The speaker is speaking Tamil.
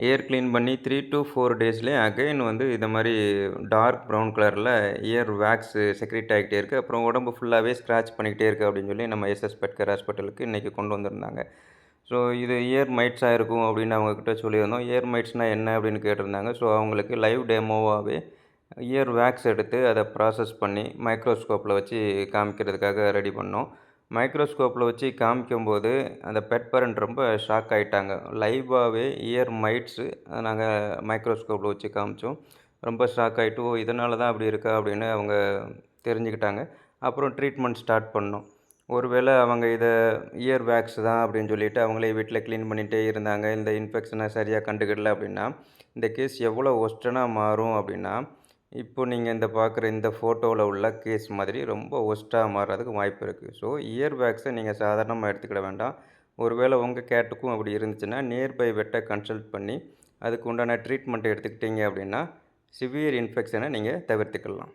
இயர் கிளீன் பண்ணி 3 டூ 4 டேஸ்லயே அகைன் வந்து இந்த மாரி டார்க் ப்ரவுன் கலர்ல இயர் வேக்ஸு செக்ரீட் ஆகிட்டே இருக்கு. அப்புறம் உடம்பு ஃபுல்லாவே ஸ்க்ராட்ச் பண்ணிக்கிட்டே இருக்கு அப்படின்னு சொல்லி நம்ம எஸ்எஸ் பெட் கேர் ஹாஸ்பிட்டலுக்கு இன்னைக்கு கொண்டு வந்திருந்தாங்க. ஸோ இது இயர் மைட்ஸா இருக்கும் அப்படின்னு அவங்ககிட்ட சொல்லியிருந்தோம். இயர் மைட்ஸ்னா என்ன அப்படின்னு கேட்டிருந்தாங்க. ஸோ அவங்களுக்கு லைவ் டெமோவாவே இயர் வேக்ஸ் எடுத்து அத ப்ராசஸ் பண்ணி மைக்ரோஸ்கோப்ல வச்சு காமிக்கிறதுக்காக ரெடி பண்ணோம். மைக்ரோஸ்கோப்ல வச்சு காமிக்கும்போது, அந்த பெட் பேரண்ட் ரொம்ப ஷாக் ஆயிட்டாங்க. லைவாவே இயர் மைட்ஸு நாங்க மைக்ரோஸ்கோப்ல வச்சு காமிச்சோம். ரொம்ப ஷாக் ஆயிட்டு, "ஓ! இதனால தான் அப்படி இருக்கா?" அப்படின்னு அவங்க தெரிஞ்சுக்கிட்டாங்க. அப்புறம் ட்ரீட்மெண்ட் ஸ்டார்ட் பண்ணோம். ஒருவேளை அவங்க இத இயர் வேக்ஸ் தான் அப்படின்னு சொல்லிட்டு அவங்களே வீட்ல கிளீன் பண்ணிட்டே இருந்தாங்க. இந்த இன்ஃபெக்ஷன சரியா கண்டுக்கிடல அப்படின்னா, இந்த கேஸ் எவ்வளோ வொர்ஸ்ட்டனா மாறும் அப்படின்னா, இப்போ நீங்க இந்த பார்க்குற இந்த ஃபோட்டோல உள்ள கேஸ் மாதிரி ரொம்ப வொர்ஸ்ட்டா மாறுறதுக்கு வாய்ப்பு இருக்கு. ஸோ, இயர் வேக்ஸ நீங்க சாதாரணமா எடுத்துக்கிட வேண்டாம். ஒருவேளை உங்க கேட்டுக்கும் அப்படி இருந்துச்சுன்னா, நியர்பை வெட்ட கன்சல்ட் பண்ணி, அதுக்கு உண்டான ட்ரீட்மெண்ட் எடுத்துக்கிட்டீங்க அப்படின்னா, சிவியர் இன்ஃபெக்ஷன நீங்க தவிர்த்துக்கலாம்.